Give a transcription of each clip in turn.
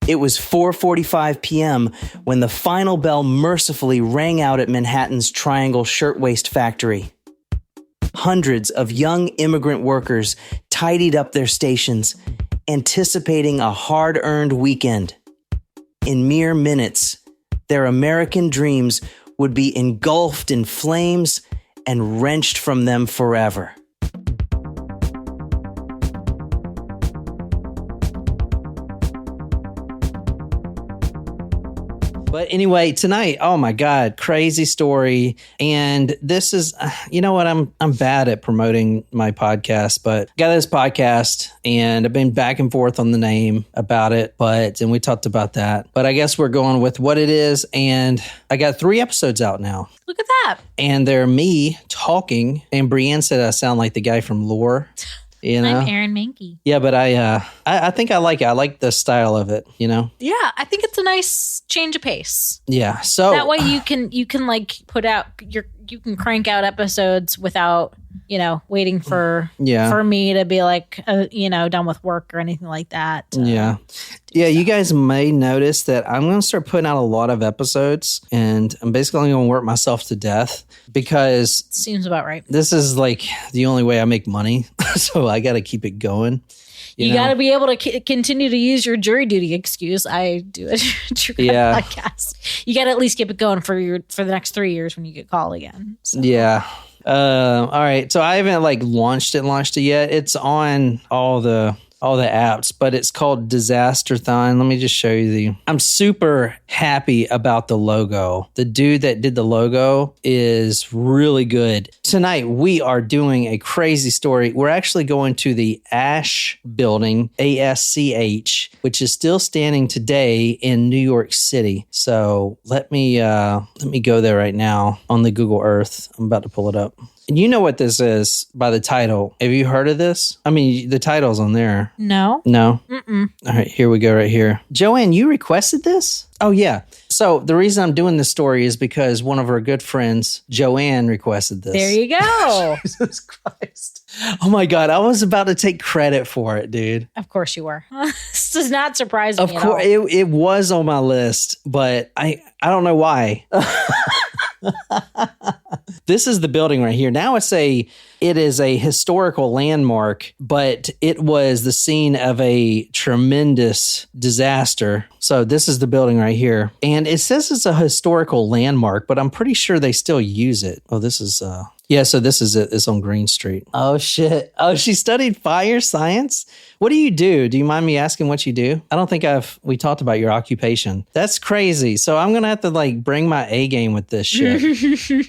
It was 4:45 p.m. when the final bell mercifully rang out at Manhattan's Triangle Shirtwaist factory. Hundreds of young immigrant workers tidied up their stations, anticipating a hard-earned weekend. In mere minutes, their American dreams would be engulfed in flames and wrenched from them forever. But anyway, tonight, oh my God, crazy story. And this is, you know what, I'm bad at promoting my podcast, but I got this podcast and I've been back and forth on the name about it, and we talked about that. But I guess we're going with what it is. And I got 3 episodes out now. Look at that. And they're me talking. And Brienne said I sound like the guy from Lore. You know? I'm Aaron Mankey. Yeah, but I think I like it. I like the style of it, you know? Yeah, I think it's a nice change of pace. Yeah. So that way you can like put out you can crank out episodes without, waiting for me to be like, done with work or anything like that. Yeah. You guys may notice that I'm going to start putting out a lot of episodes, and I'm basically going to work myself to death because seems about right. This is like the only way I make money. So I got to keep it going. You got to be able to continue to use your jury duty excuse. I do a true crime podcast. You got to at least keep it going for the next 3 years when you get called again. So. Yeah. All right. So I haven't launched it yet. It's on all the apps, but it's called Disasterthon. Let me just show you I'm super happy about the logo. The dude that did the logo is really good. Tonight, we are doing a crazy story. We're actually going to the Asch building, ASCH, which is still standing today in New York City. So let me go there right now on the Google Earth. I'm about to pull it up. And you know what this is by the title. Have you heard of this? I mean, the title's on there. No. Mm-mm. All right, here we go right here. Joanne, you requested this? Oh, yeah. So the reason I'm doing this story is because one of our good friends, Joanne, requested this. There you go. Jesus Christ. Oh, my God. I was about to take credit for it, dude. Of course you were. This does not surprise me at all. Of course. It was on my list, but I don't know why. This is the building right here. Now it is a historical landmark, but it was the scene of a tremendous disaster. So this is the building right here. And it says it's a historical landmark, but I'm pretty sure they still use it. Oh, this is so this is it. It's on Green Street. Oh, shit. Oh, she studied fire science? What do you do? Do you mind me asking what you do? I don't think we talked about your occupation. That's crazy. So I'm going to have to bring my A game with this shit. She's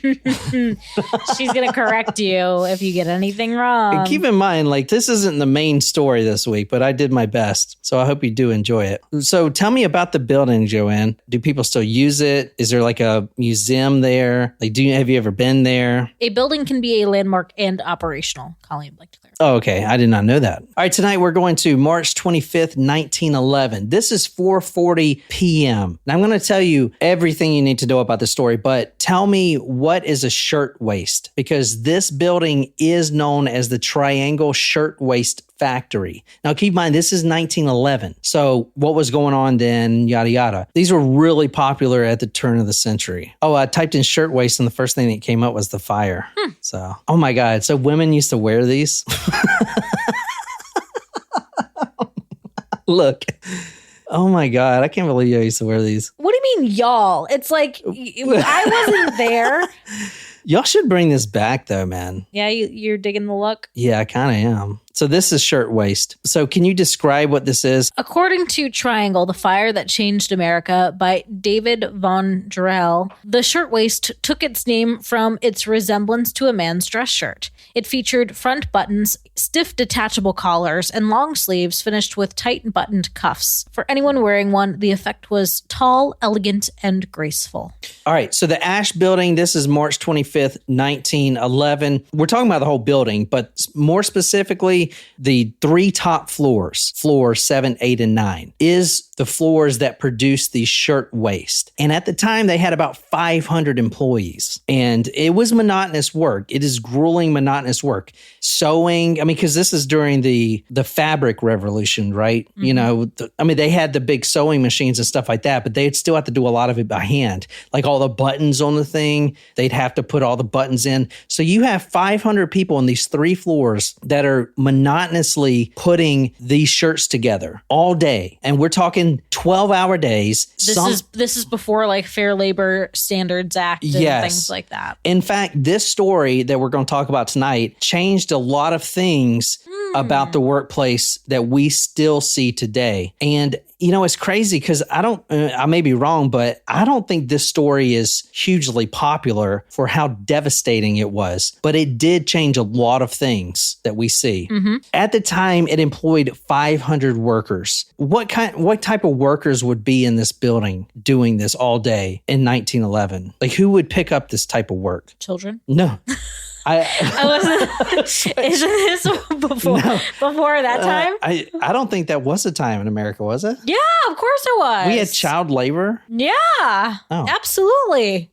going to correct you if you get anything wrong. And keep in mind, this isn't the main story this week, but I did my best. So I hope you do enjoy it. So tell me about the building, Joanne. Do people still use it? Is there a museum there? Have you ever been there? A building can be a landmark and operational. Colleen would like to clarify. Oh, okay. I did not know that. All right. Tonight we're going to March 25th, 1911. This is 4:40 p.m. Now I'm going to tell you everything you need to know about the story, but tell me, what is a shirtwaist? Because this building is known as the Triangle Shirtwaist Factory. Now, keep in mind, this is 1911. So what was going on then, yada, yada. These were really popular at the turn of the century. Oh, I typed in shirtwaist and the first thing that came up was the fire. So, oh my God. So women used to wear these? Look. Oh my God. I can't believe I used to wear these. What do you mean, y'all? It's like, I wasn't there. Y'all should bring this back though, man. Yeah, you're digging the look? Yeah, I kind of am. So this is Shirtwaist. So can you describe what this is? According to Triangle, the Fire That Changed America by David von Drell, the shirtwaist took its name from its resemblance to a man's dress shirt. It featured front buttons, stiff detachable collars, and long sleeves finished with tight buttoned cuffs. For anyone wearing one, the effect was tall, elegant, and graceful. All right, so the Asch building, this is March 25th, 1911. We're talking about the whole building, but more specifically, factory, the 3 top floors, floor 7, 8, and 9, is the floors that produce the Shirtwaist. And at the time, they had about 500 employees. And it was monotonous work. It is grueling, monotonous work. Sewing, because this is during the fabric revolution, right? They had the big sewing machines and stuff like that, but they'd still have to do a lot of it by hand. Like all the buttons on the thing, they'd have to put all the buttons in. So you have 500 people on these 3 floors that are monotonously putting these shirts together all day. And we're talking 12-hour days. This is before like Fair Labor Standards Act and things like that. In fact, this story that we're going to talk about tonight changed a lot of things about the workplace that we still see today. And it's crazy because I may be wrong, but I don't think this story is hugely popular for how devastating it was. But it did change a lot of things that we see. At the time, it employed 500 workers. What type of workers would be in this building doing this all day in 1911? Like, who would pick up this type of work? Children? No. I wasn't. Isn't this before that time? I don't think that was a time in America, was it? Yeah, of course it was. We had child labor. Yeah, oh. absolutely.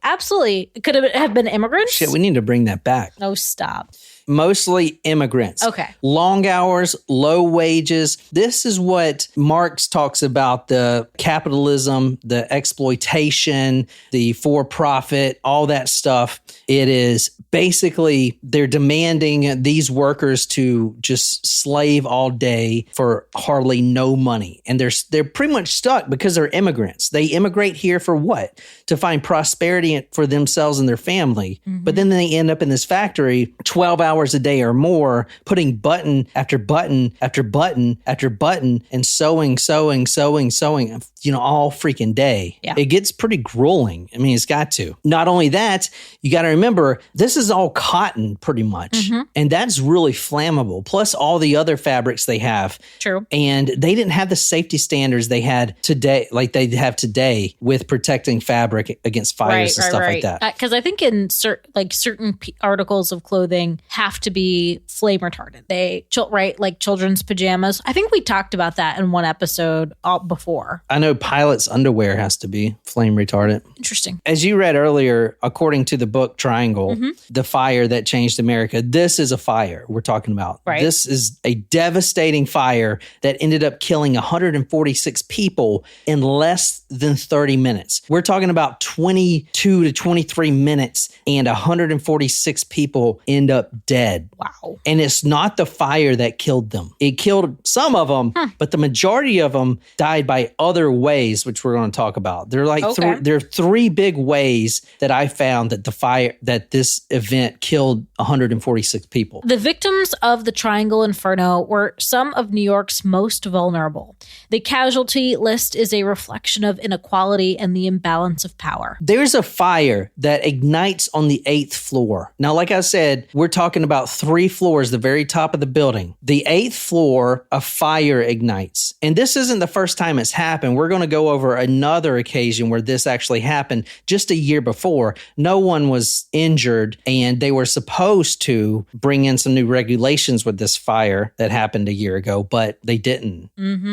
Could it have been immigrants? Shit, we need to bring that back. No, stop. Mostly immigrants. Okay. Long hours, low wages. This is what Marx talks about: the capitalism, the exploitation, the for-profit, all that stuff. It is basically they're demanding these workers to just slave all day for hardly no money. And they're pretty much stuck because they're immigrants. They immigrate here for what? To find prosperity for themselves and their family. But then they end up in this factory 12 hours a day or more, putting button after button after button after button and sewing, all freaking day. Yeah. It gets pretty grueling. It's got to. Not only that, you got to remember, this is all cotton pretty much. And that's really flammable. Plus all the other fabrics they have. True. And they didn't have the safety standards they had today, like they have today with protecting fabric against fires and stuff like that. Because I think in certain articles of clothing have to be flame retardant. Like children's pajamas. I think we talked about that in one episode before. I know pilots' underwear has to be flame retardant. Interesting. As you read earlier, according to the book Triangle, the fire that changed America, this is a fire we're talking about. Right. This is a devastating fire that ended up killing 146 people in less than 30 minutes. We're talking about 22 to 23 minutes and 146 people end up dead. Wow. And it's not the fire that killed them. It killed some of them, but the majority of them died by other ways, which we're going to talk about. There are like there are 3 big ways that I found that this event killed 146 people. The victims of the Triangle Inferno were some of New York's most vulnerable. The casualty list is a reflection of inequality and the imbalance of power. There's a fire that ignites on the 8th floor. Now, like I said, we're talking about 3 floors, the very top of the building. The 8th floor, a fire ignites. And this isn't the first time it's happened. We're going to go over another occasion where this actually happened just a year before. No one was injured, and they were supposed to bring in some new regulations with this fire that happened a year ago, but they didn't.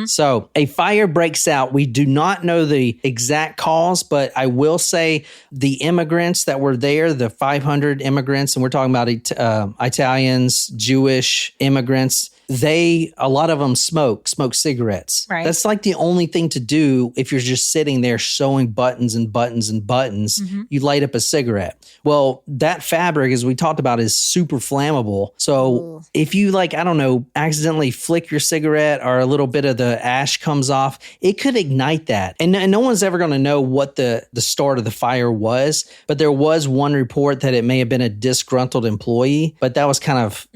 So a fire breaks out. We do not know the exact cause, but I will say the immigrants that were there, the 500 immigrants, and we're talking about Italians, Jewish immigrants, a lot of them smoke cigarettes. Right. That's like the only thing to do if you're just sitting there sewing buttons and buttons and buttons. You light up a cigarette. Well, that fabric, as we talked about, is super flammable. So if you accidentally flick your cigarette or a little bit of the ash comes off, it could ignite that. And no one's ever going to know what the start of the fire was. But there was one report that it may have been a disgruntled employee, but that was kind of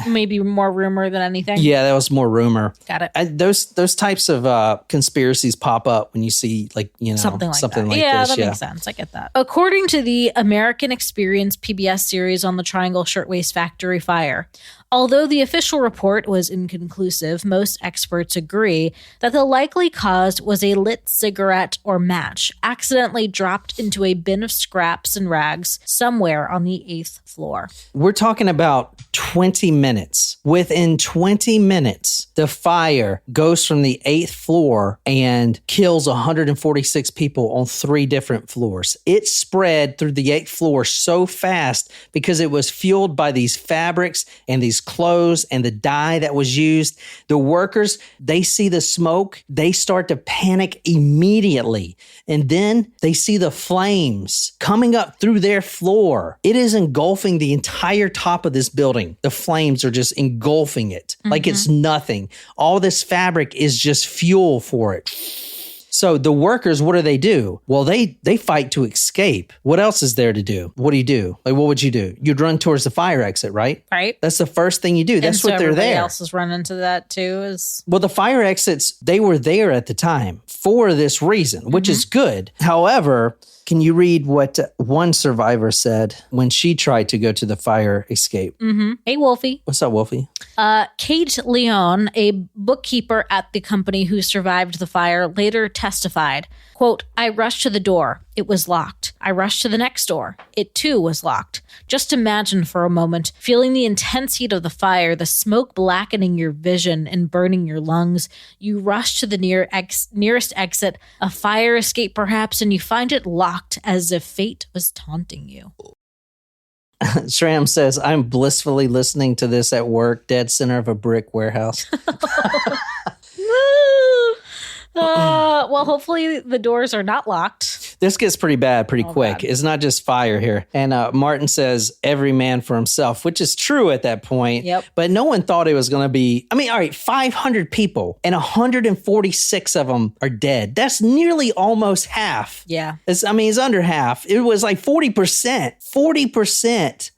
maybe more rumor than anything. Yeah, that was more rumor. Got it. Those types of conspiracies pop up when you see something like this. Yeah, that makes sense. I get that. According to the American Experience PBS series on the Triangle Shirtwaist Factory fire, Although the official report was inconclusive, most experts agree that the likely cause was a lit cigarette or match accidentally dropped into a bin of scraps and rags somewhere on the 8th floor. We're talking about 20 minutes. Within 20 minutes, the fire goes from the 8th floor and kills 146 people on 3 different floors. It spread through the 8th floor so fast because it was fueled by these fabrics and these clothes and the dye that was used. The workers, they see the smoke, they start to panic immediately. And then they see the flames coming up through their floor. It is engulfing the entire top of this building. The flames are just engulfing it like it's nothing. All this fabric is just fuel for it. So the workers, what do? Well, they fight to escape. What else is there to do? What do? Like, what would you do? You'd run towards the fire exit, right? Right. That's the first thing you do. That's what they're there. Everybody else is running to that too. Well, the fire exits, they were there at the time for this reason, which is good. However, can you read what one survivor said when she tried to go to the fire escape? Hey, Wolfie. What's up, Wolfie? Kate Leon, a bookkeeper at the company who survived the fire, later testified, quote, "I rushed to the door. It was locked. I rushed to the next door. It too was locked. Just imagine for a moment, feeling the intense heat of the fire, the smoke blackening your vision and burning your lungs. You rush to the nearest exit, a fire escape perhaps, and you find it locked as if fate was taunting you." Shram says, "I'm blissfully listening to this at work, dead center of a brick warehouse." Well, hopefully the doors are not locked. This gets pretty bad pretty quick. Bad. It's not just fire here. And Martin says, "Every man for himself," which is true at that point. Yep. But no one thought it was going to be, all right, 500 people and 146 of them are dead. That's nearly almost half. Yeah. It's under half. It was like 40%. 40%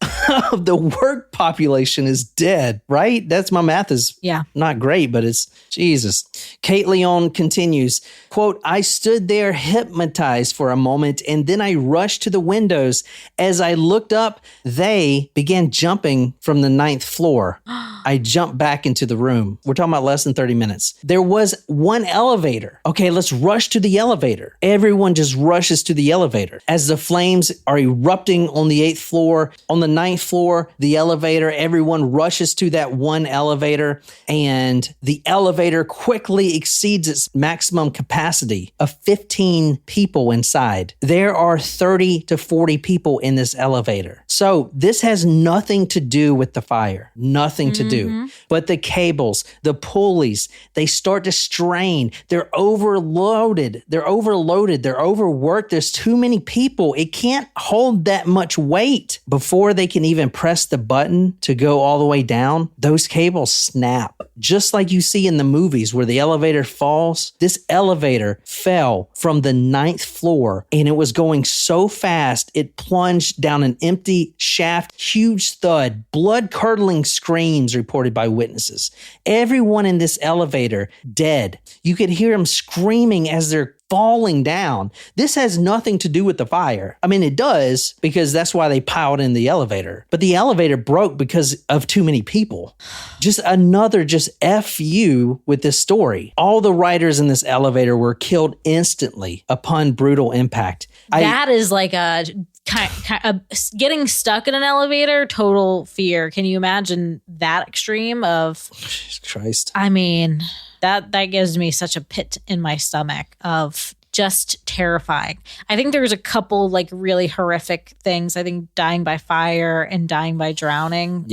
of the work population is dead, right? That's my math is not great, but it's Jesus. Kate Leon continues, quote, "I stood there hypnotized for a moment, and then I rushed to the windows. As I looked up, they began jumping from the 9th floor. I jumped back into the room." We're talking about less than 30 minutes. There was one elevator. Okay, let's rush to the elevator. Everyone just rushes to the elevator. As the flames are erupting on the 8th floor, on the 9th floor, the elevator, everyone rushes to that one elevator, and the elevator quickly exceeds its maximum capacity of 15 people inside. There are 30 to 40 people in this elevator. So this has nothing to do with the fire, nothing to do. But the cables, the pulleys, they start to strain. They're overloaded. They're overworked. There's too many people. It can't hold that much weight before they can even press the button to go all the way down. Those cables snap. Just like you see in the movies where the elevator falls, this elevator fell from the 9th floor and it was going so fast, it plunged down an empty shaft, huge thud, blood-curdling screams reported by witnesses. Everyone in this elevator dead. You could hear them screaming as they're falling down. This has nothing to do with the fire. It does because that's why they piled in the elevator. But the elevator broke because of too many people. Just another F you with this story. All the riders in this elevator were killed instantly upon brutal impact. That is like a getting stuck in an elevator, total fear. Can you imagine that extreme of Christ? That gives me such a pit in my stomach of just terrifying. I think there's a couple really horrific things. I think dying by fire and dying by drowning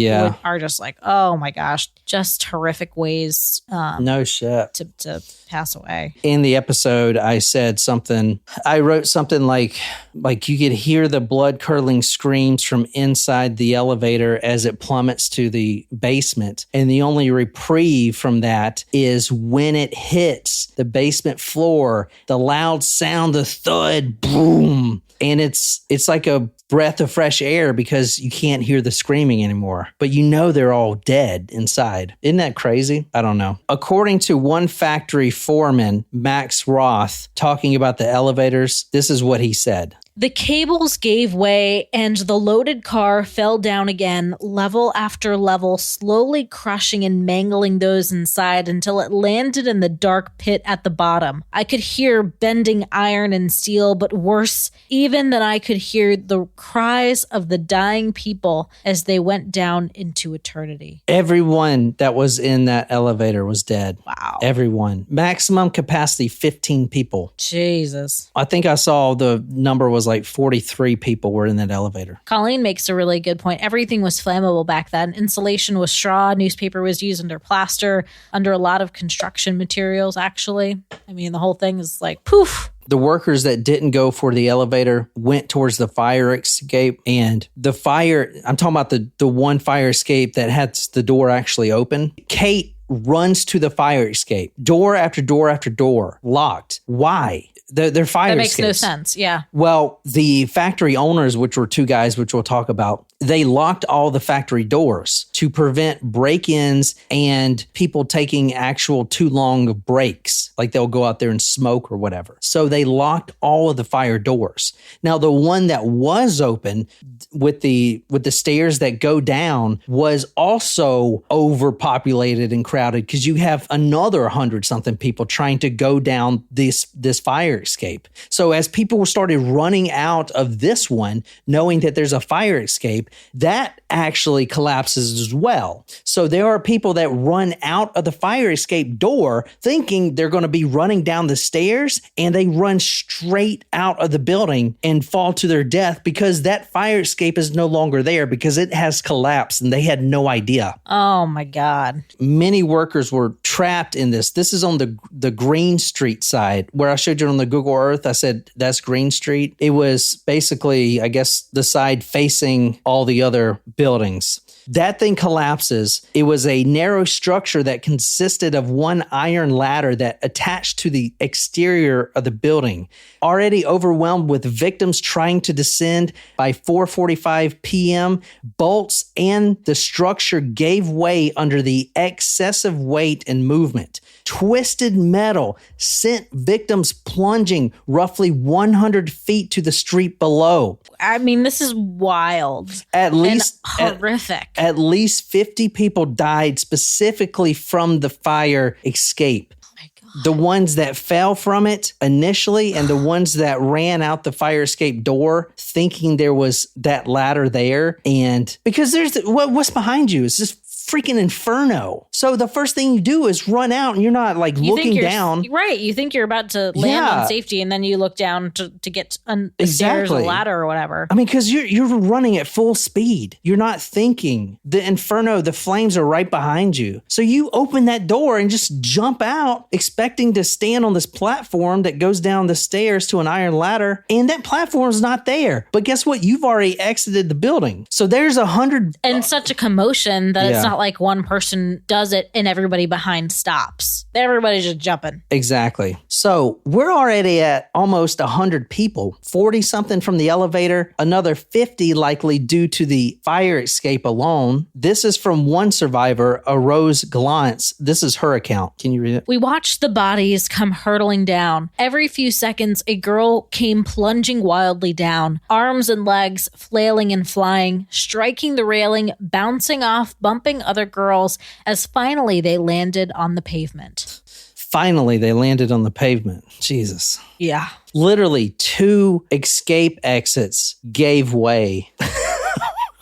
are just oh my gosh, just horrific ways no shit to pass away. In the episode, I wrote something like you could hear the blood-curdling screams from inside the elevator as it plummets to the basement. And the only reprieve from that is when it hits the basement floor, the loud sound, the thud, boom. And it's like a breath of fresh air because you can't hear the screaming anymore. But they're all dead inside. Isn't that crazy? I don't know. According to one factory foreman, Max Roth, talking about the elevators, this is what he said. The cables gave way and the loaded car fell down again, level after level, slowly crushing and mangling those inside until it landed in the dark pit at the bottom. I could hear bending iron and steel, but worse even than I could hear the cries of the dying people as they went down into eternity. Everyone that was in that elevator was dead. Wow. Everyone. Maximum capacity, 15 people. Jesus. I think I saw the number was like 43 people were in that elevator. Colleen makes a really good point. Everything was flammable back then. Insulation was straw. Newspaper was used under plaster, under a lot of construction materials, actually. I mean, the whole thing is like, poof. The workers that didn't go for the elevator went towards the fire escape, and the fire, I'm talking about the one fire escape that had the door actually open. Kate runs to the fire escape. Door after door after door, locked. Why? They're fire escapes. That makes no sense, yeah. Well, the factory owners, which were two guys, which we'll talk about, they locked all the factory doors to prevent break-ins and people taking actual too long breaks. Like they'll go out there and smoke or whatever. So they locked all of the fire doors. Now, the one that was open with the stairs that go down was also overpopulated and crowded because you have another 100-something people trying to go down this fire escape. So as people started running out of this one, knowing that there's a fire escape, that actually collapses as well. So there are people that run out of the fire escape door thinking they're going to be running down the stairs, and they run straight out of the building and fall to their death because that fire escape is no longer there because it has collapsed and they had no idea. Oh my God. Many workers were trapped in this. This is on the Green Street side where I showed you on the Google Earth. I said that's Green Street. It was basically, I guess, the side facing all the other buildings. That thing collapses. It was a narrow structure that consisted of one iron ladder that attached to the exterior of the building. Already overwhelmed with victims trying to descend by 4:45 p.m., bolts and the structure gave way under the excessive weight and movement. Twisted metal sent victims plunging roughly 100 feet to the street below. I mean, this is wild. At least horrific. At least 50 people died specifically from the fire escape. Oh my God. The ones that fell from it initially and the ones that ran out the fire escape door thinking there was that ladder there. And because there's what's behind you is this freaking inferno. So the first thing you do is run out and you're not like looking down. Right. You think you're about to land on safety and then you look down to get on the stairs or ladder or whatever. I mean, because you're running at full speed. You're not thinking. The inferno, the flames are right behind you. So you open that door and just jump out expecting to stand on this platform that goes down the stairs to an iron ladder. And that platform's not there. But guess what? You've already exited the building. So there's 100. And such a commotion that it's not like one person does it and everybody behind stops. Everybody's just jumping. Exactly. So we're already at almost 100 people, 40 something from the elevator, another 50 likely due to the fire escape alone. This is from one survivor, a Rose Glantz. This is her account. Can you read it? We watched the bodies come hurtling down. Every few seconds, a girl came plunging wildly down, arms and legs flailing and flying, striking the railing, bouncing off, bumping other girls, as finally they landed on the pavement. Finally, they landed on the pavement. Jesus. Yeah. Literally 2 escape exits gave way.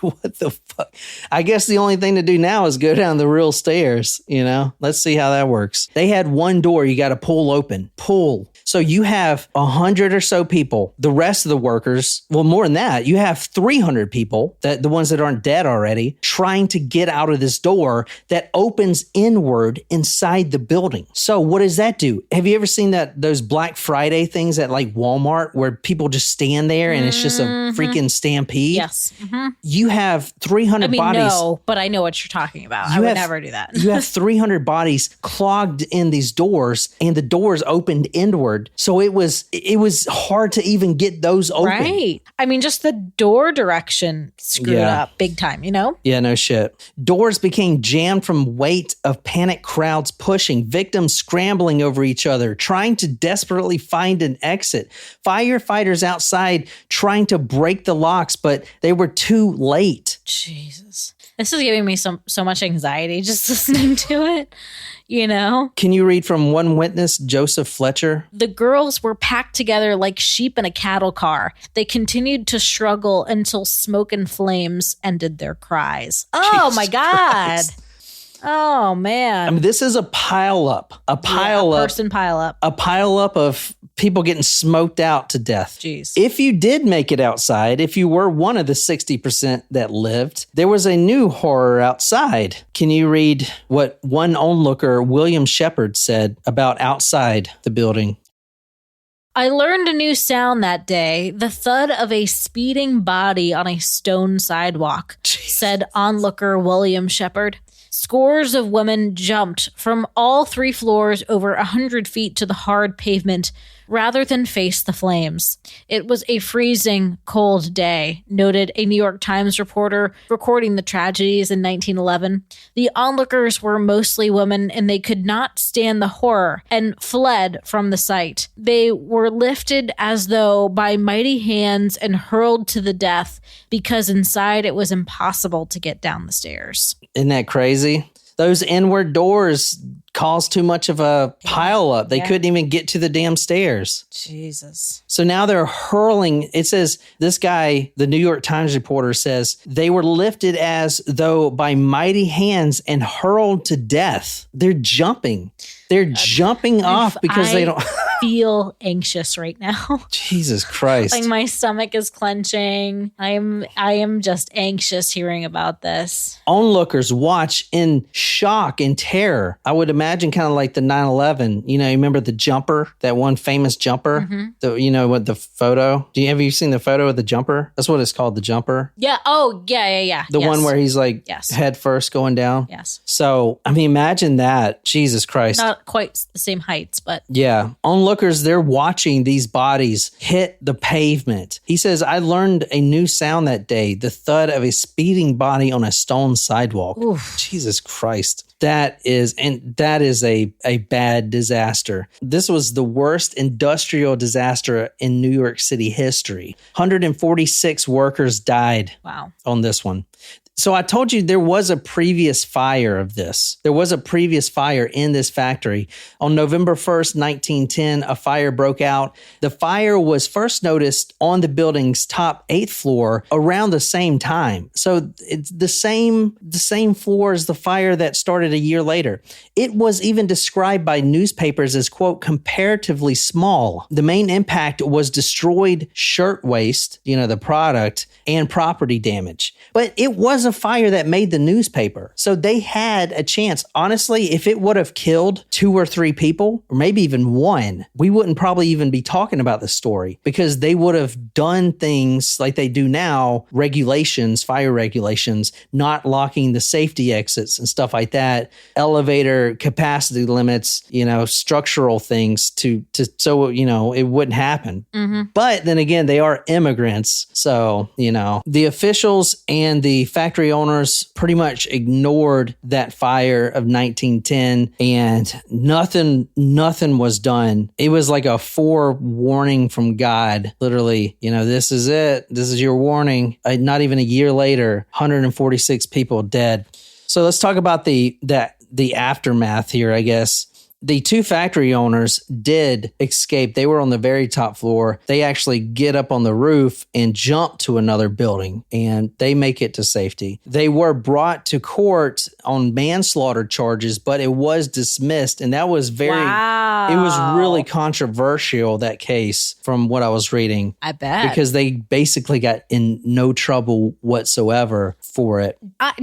What the fuck? I guess the only thing to do now is go down the real stairs, you know? Let's see how that works. They had one door you got to pull open. Pull. So you have 100 or so people. The rest of the workers, well, more than that, you have 300 people, the ones that aren't dead already, trying to get out of this door that opens inward inside the building. So what does that do? Have you ever seen those Black Friday things at like Walmart where people just stand there and it's just a freaking stampede? Yes. Mm-hmm. You you have 300 bodies. No, but I know what you're talking about. I would never do that. You have 300 bodies clogged in these doors, and the doors opened inward. So it was hard to even get those open. Right. I mean, just the door direction screwed up big time, you know? Yeah, no shit. Doors became jammed from weight of panic crowds pushing, victims scrambling over each other, trying to desperately find an exit. Firefighters outside trying to break the locks, but they were too late. Jesus. This is giving me so much anxiety just listening to it, you know? Can you read from one witness, Joseph Fletcher? The girls were packed together like sheep in a cattle car. They continued to struggle until smoke and flames ended their cries. Oh, Jesus my God. Christ. Oh, man. I mean, this is a pileup. A person pileup. A pileup of people getting smoked out to death. Jeez. If you did make it outside, if you were one of the 60% that lived, there was a new horror outside. Can you read what one onlooker, William Shepard, said about outside the building? I learned a new sound that day, the thud of a speeding body on a stone sidewalk, said onlooker William Shepard. Scores of women jumped from all 3 floors over 100 feet to the hard pavement rather than face the flames. It was a freezing, cold day, noted a New York Times reporter recording the tragedies in 1911. The onlookers were mostly women, and they could not stand the horror and fled from the sight. They were lifted as though by mighty hands and hurled to the death because inside it was impossible to get down the stairs. Isn't that crazy? Those inward doors caused too much of a pile up. They couldn't even get to the damn stairs. Jesus. So now they're hurling. It says, this guy, the New York Times reporter says, they were lifted as though by mighty hands and hurled to death. They're jumping. They're jumping off because they don't feel anxious right now. Jesus Christ. Like my stomach is clenching. I am just anxious hearing about this. Onlookers watch in shock and terror. I would imagine kind of like the 9/11. You remember the jumper, that one famous jumper? Mm-hmm. What the photo? Have you seen the photo of the jumper? That's what it's called, the jumper. Yeah. Oh, yeah. The one where he's like head first going down. Yes. So, I mean, imagine that. Jesus Christ. Not quite the same heights, but. Yeah. Onlookers, they're watching these bodies hit the pavement. He says, I learned a new sound that day, the thud of a speeding body on a stone sidewalk. Oof. Jesus Christ. That is a bad disaster. This was the worst industrial disaster in New York City history. 146 workers died on this one. So I told you there was a previous fire of this. There was a previous fire in this factory. On November 1st, 1910, a fire broke out. The fire was first noticed on the building's top 8th floor around the same time. So it's the same floor as the fire that started a year later. It was even described by newspapers as, quote, comparatively small. The main impact was destroyed shirtwaist, the product, and property damage. But it was a fire that made the newspaper. So they had a chance. Honestly, if it would have killed 2 or 3 people, or maybe even 1, we wouldn't probably even be talking about this story because they would have done things like they do now, fire regulations, not locking the safety exits and stuff like that, elevator capacity limits, structural things so it wouldn't happen. Mm-hmm. But then again, they are immigrants. So, the officials and the factory owners pretty much ignored that fire of 1910 and nothing was done. It was like a forewarning from God. Literally, this is it. This is your warning. Not even a year later, 146 people dead. So let's talk about the aftermath here, I guess. The 2 factory owners did escape. They were on the very top floor. They actually get up on the roof and jump to another building, and they make it to safety. They were brought to court on manslaughter charges, but it was dismissed, and that was it was really controversial, that case, from what I was reading. I bet. Because they basically got in no trouble whatsoever for it.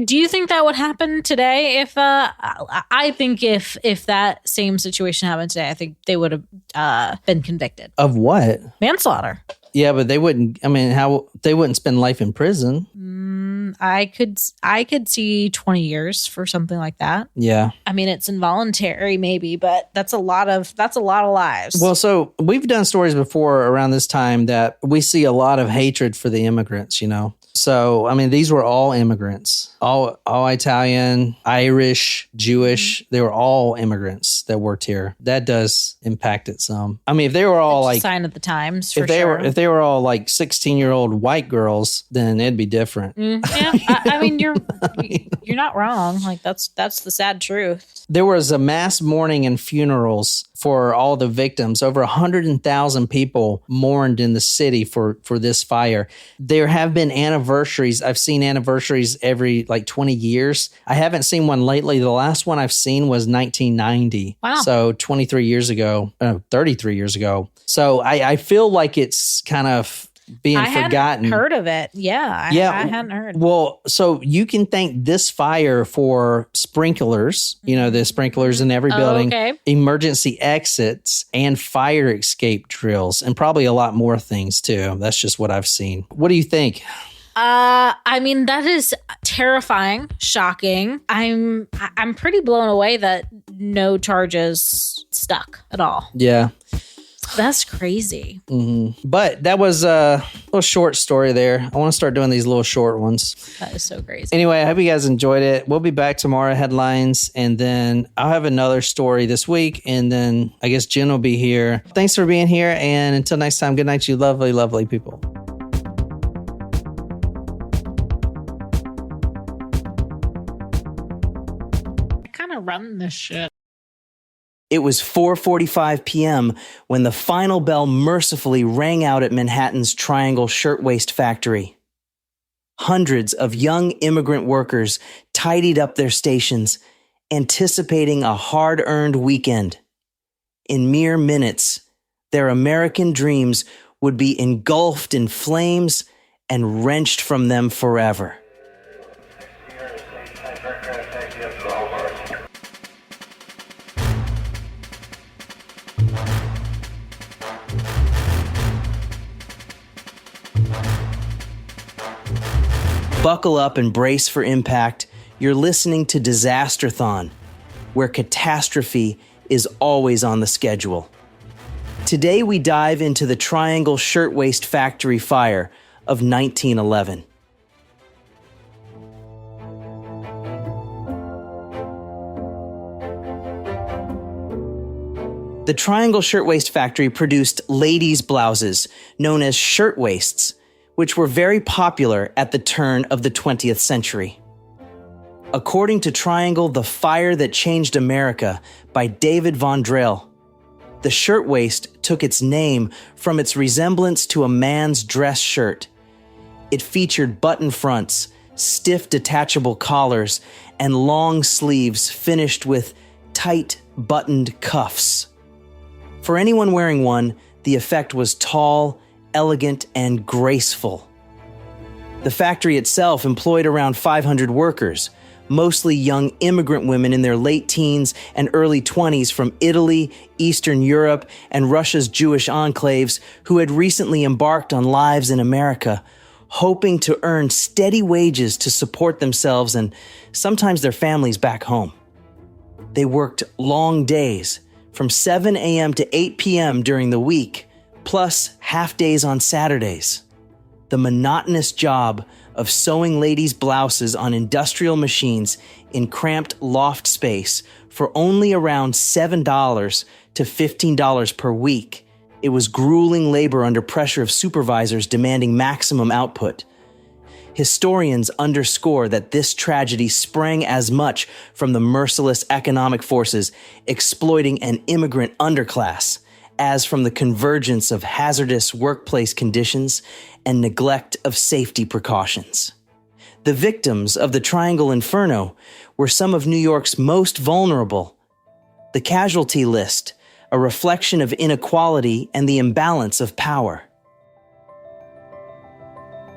Do you think that would happen today? I think if that same situation happened today, I think they would have been convicted. Of what? Manslaughter. Yeah, but they wouldn't. I mean, they wouldn't spend life in prison. I could see 20 years for something like that. Yeah. I mean, it's involuntary maybe, but that's a lot of lives. Well, so we've done stories before around this time that we see a lot of hatred for the immigrants, you know. So, I mean, these were all immigrants, all Italian, Irish, Jewish. They were all immigrants that worked here. That does impact it some. I mean, if they were all It's a like sign of the times, for if they were all like 16-year-old white girls, then it'd be different. Yeah, I mean, you're not wrong. Like that's the sad truth. There was a mass mourning and funerals for all the victims. Over 100,000 people mourned in the city for this fire. There have been anniversaries. I've seen anniversaries every like 20 years. I haven't seen one lately. The last one I've seen was 1990. Wow. So 33 years ago. So I feel like it's kind of being forgotten. Hadn't heard of it. Yeah, I hadn't heard. Well, so you can thank this fire for sprinklers, you know, the sprinklers in every building, emergency exits, and fire escape drills, and probably a lot more things too. That's just what I've seen. What do you think? I mean, that is terrifying, shocking. I'm pretty blown away that no charges stuck at all. Yeah. That's crazy. Mm-hmm. But that was a little short story there. I want to start doing these little short ones. That is so crazy. Anyway, I hope you guys enjoyed it. We'll be back tomorrow, headlines, and then I'll have another story this week, and then I guess Jen will be here. Thanks for being here, and until next time, good night, you lovely, lovely people. I kind of run this shit. It was 4:45 p.m. when the final bell mercifully rang out at Manhattan's Triangle Shirtwaist factory. Hundreds of young immigrant workers tidied up their stations, anticipating a hard-earned weekend. In mere minutes, their American dreams would be engulfed in flames and wrenched from them forever. Buckle up and brace for impact. You're listening to Disasterthon, where catastrophe is always on the schedule. Today we dive into the Triangle Shirtwaist Factory fire of 1911. The Triangle Shirtwaist Factory produced ladies' blouses, known as shirtwaists, which were very popular at the turn of the 20th century. According to Triangle, The Fire That Changed America by David Von Drell, the shirtwaist took its name from its resemblance to a man's dress shirt. It featured button fronts, stiff detachable collars, and long sleeves finished with tight buttoned cuffs. For anyone wearing one, the effect was tall, elegant, and graceful. The factory itself employed around 500 workers, mostly young immigrant women in their late teens and early 20s from Italy, Eastern Europe, and Russia's Jewish enclaves who had recently embarked on lives in America, hoping to earn steady wages to support themselves and sometimes their families back home. They worked long days, from 7 a.m. to 8 p.m. during the week, plus half days on Saturdays. The monotonous job of sewing ladies' blouses on industrial machines in cramped loft space for only around $7 to $15 per week. It was grueling labor under pressure of supervisors demanding maximum output. Historians underscore that this tragedy sprang as much from the merciless economic forces exploiting an immigrant underclass as from the convergence of hazardous workplace conditions and neglect of safety precautions. The victims of the Triangle Inferno were some of New York's most vulnerable. The casualty list, a reflection of inequality and the imbalance of power.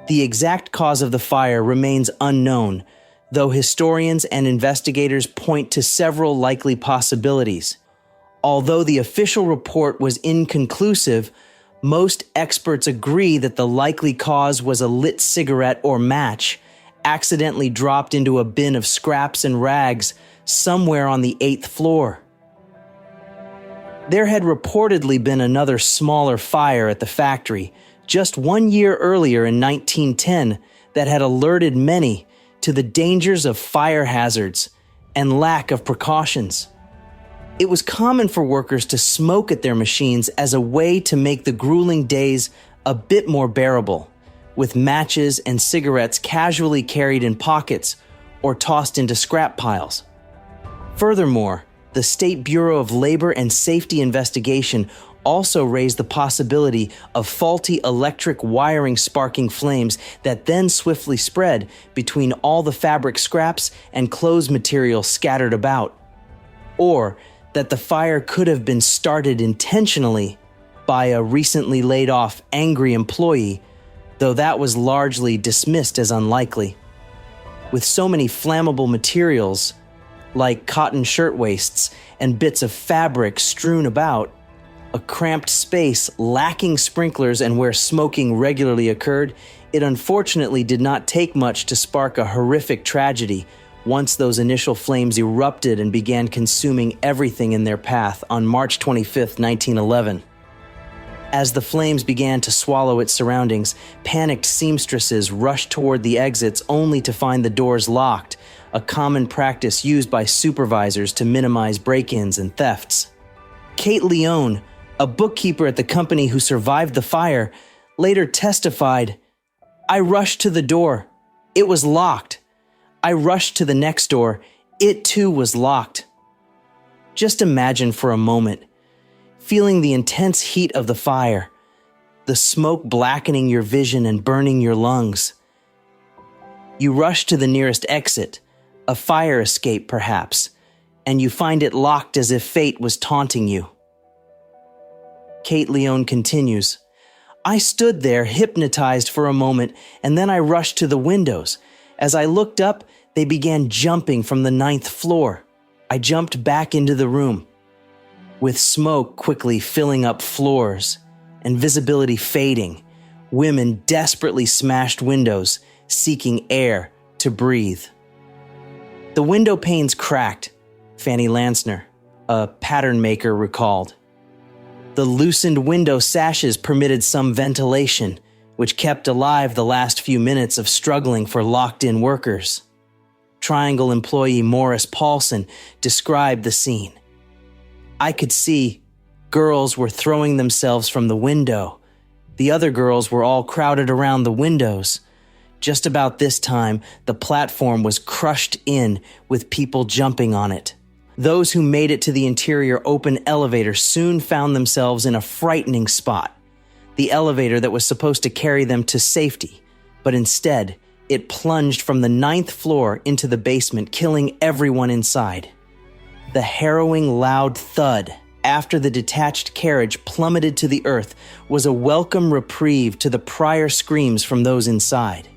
The exact cause of the fire remains unknown, though historians and investigators point to several likely possibilities. Although the official report was inconclusive, most experts agree that the likely cause was a lit cigarette or match, accidentally dropped into a bin of scraps and rags somewhere on the 8th floor. There had reportedly been another smaller fire at the factory just 1 year earlier in 1910 that had alerted many to the dangers of fire hazards and lack of precautions. It was common for workers to smoke at their machines as a way to make the grueling days a bit more bearable, with matches and cigarettes casually carried in pockets or tossed into scrap piles. Furthermore, the State Bureau of Labor and Safety Investigation also raised the possibility of faulty electric wiring sparking flames that then swiftly spread between all the fabric scraps and clothes material scattered about. Or that the fire could have been started intentionally by a recently laid off angry employee, though that was largely dismissed as unlikely. With so many flammable materials, like cotton shirtwaists and bits of fabric strewn about, a cramped space lacking sprinklers and where smoking regularly occurred, it unfortunately did not take much to spark a horrific tragedy once those initial flames erupted and began consuming everything in their path on March 25, 1911. As the flames began to swallow its surroundings, panicked seamstresses rushed toward the exits only to find the doors locked, a common practice used by supervisors to minimize break-ins and thefts. Kate Leone, a bookkeeper at the company who survived the fire, later testified, "I rushed to the door. It was locked. I rushed to the next door. It too was locked." Just imagine for a moment, feeling the intense heat of the fire, the smoke blackening your vision and burning your lungs. You rush to the nearest exit, a fire escape perhaps, and you find it locked as if fate was taunting you. Kate Leone continues, "I stood there hypnotized for a moment, and then I rushed to the windows. As I looked up, they began jumping from the 9th floor. I jumped back into the room. With smoke quickly filling up floors and visibility fading, women desperately smashed windows, seeking air to breathe. The window panes cracked," Fanny Lansner, a pattern maker, recalled. "The loosened window sashes permitted some ventilation, which kept alive the last few minutes of struggling for locked-in workers." Triangle employee Morris Paulson described the scene. "I could see girls were throwing themselves from the window. The other girls were all crowded around the windows. Just about this time, the platform was crushed in with people jumping on it. Those who made it to the interior open elevator soon found themselves in a frightening spot. The elevator that was supposed to carry them to safety, but instead, it plunged from the 9th floor into the basement, killing everyone inside. The harrowing loud thud after the detached carriage plummeted to the earth was a welcome reprieve to the prior screams from those inside.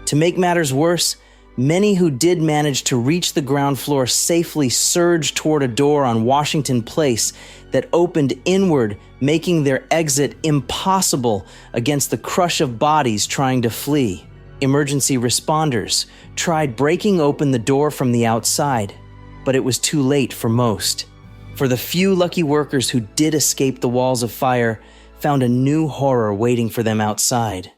To make matters worse, many who did manage to reach the ground floor safely surged toward a door on Washington Place that opened inward, making their exit impossible against the crush of bodies trying to flee. Emergency responders tried breaking open the door from the outside, but it was too late for most. For the few lucky workers who did escape the walls of fire, found a new horror waiting for them outside.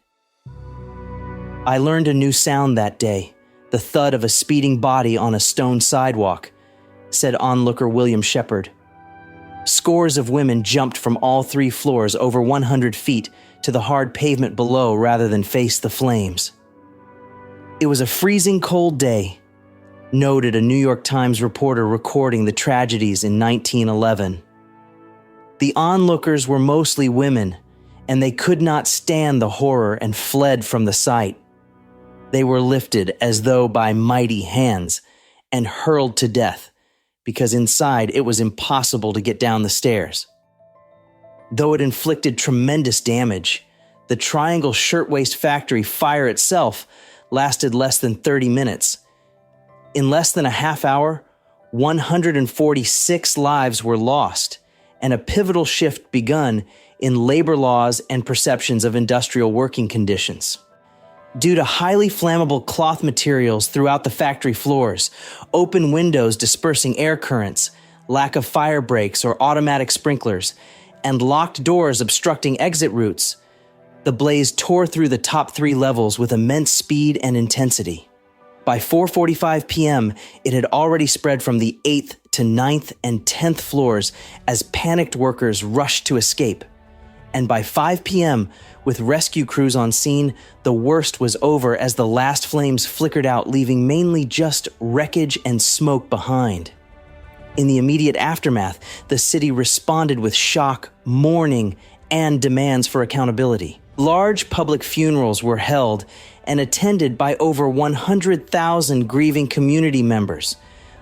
I learned a new sound that day, the thud of a speeding body on a stone sidewalk, said onlooker William Shepard. Scores of women jumped from all 3 floors over 100 feet to the hard pavement below rather than face the flames. It was a freezing cold day, noted a New York Times reporter recording the tragedies in 1911. The onlookers were mostly women, and they could not stand the horror and fled from the sight. They were lifted as though by mighty hands and hurled to death, because inside it was impossible to get down the stairs. Though it inflicted tremendous damage, the Triangle Shirtwaist factory fire itself lasted less than 30 minutes. In less than a half hour, 146 lives were lost, and a pivotal shift begun in labor laws and perceptions of industrial working conditions. Due to highly flammable cloth materials throughout the factory floors, open windows dispersing air currents, lack of fire breaks or automatic sprinklers, and locked doors obstructing exit routes, the blaze tore through the top 3 levels with immense speed and intensity. By 4:45 p.m., it had already spread from the 8th to 9th and 10th floors as panicked workers rushed to escape. And by 5 p.m., with rescue crews on scene, the worst was over as the last flames flickered out, leaving mainly just wreckage and smoke behind. In the immediate aftermath, the city responded with shock, mourning, and demands for accountability. Large public funerals were held and attended by over 100,000 grieving community members.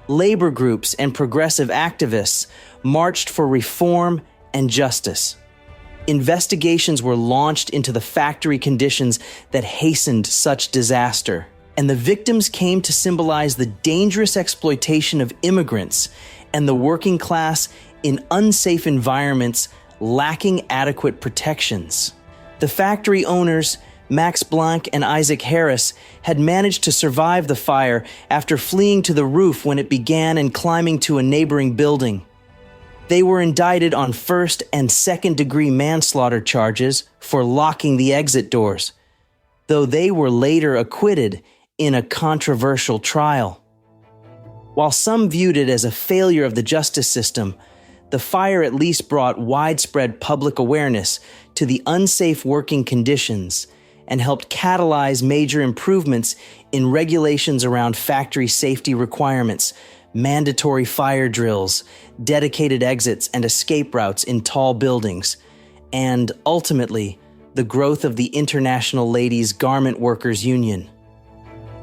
Labor groups and progressive activists marched for reform and justice. Investigations were launched into the factory conditions that hastened such disaster, and the victims came to symbolize the dangerous exploitation of immigrants and the working class in unsafe environments lacking adequate protections. The factory owners, Max Blanc and Isaac Harris, had managed to survive the fire after fleeing to the roof when it began and climbing to a neighboring building. They were indicted on first and second-degree manslaughter charges for locking the exit doors, though they were later acquitted in a controversial trial. While some viewed it as a failure of the justice system, the fire at least brought widespread public awareness to the unsafe working conditions and helped catalyze major improvements in regulations around factory safety requirements, mandatory fire drills, dedicated exits and escape routes in tall buildings, and ultimately, the growth of the International Ladies Garment Workers Union.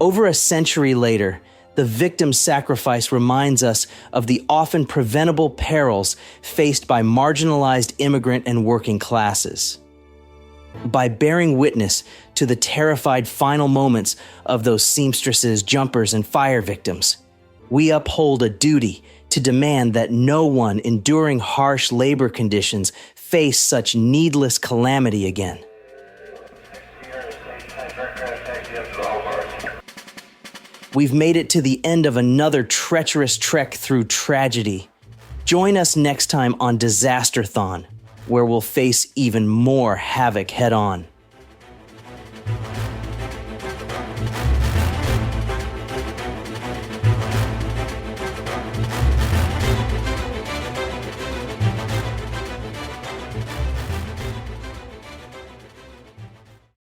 Over a century later, the victim's sacrifice reminds us of the often preventable perils faced by marginalized immigrant and working classes. By bearing witness to the terrified final moments of those seamstresses, jumpers, and fire victims, we uphold a duty to demand that no one enduring harsh labor conditions face such needless calamity again. We've made it to the end of another treacherous trek through tragedy. Join us next time on Disasterthon, where we'll face even more havoc head-on.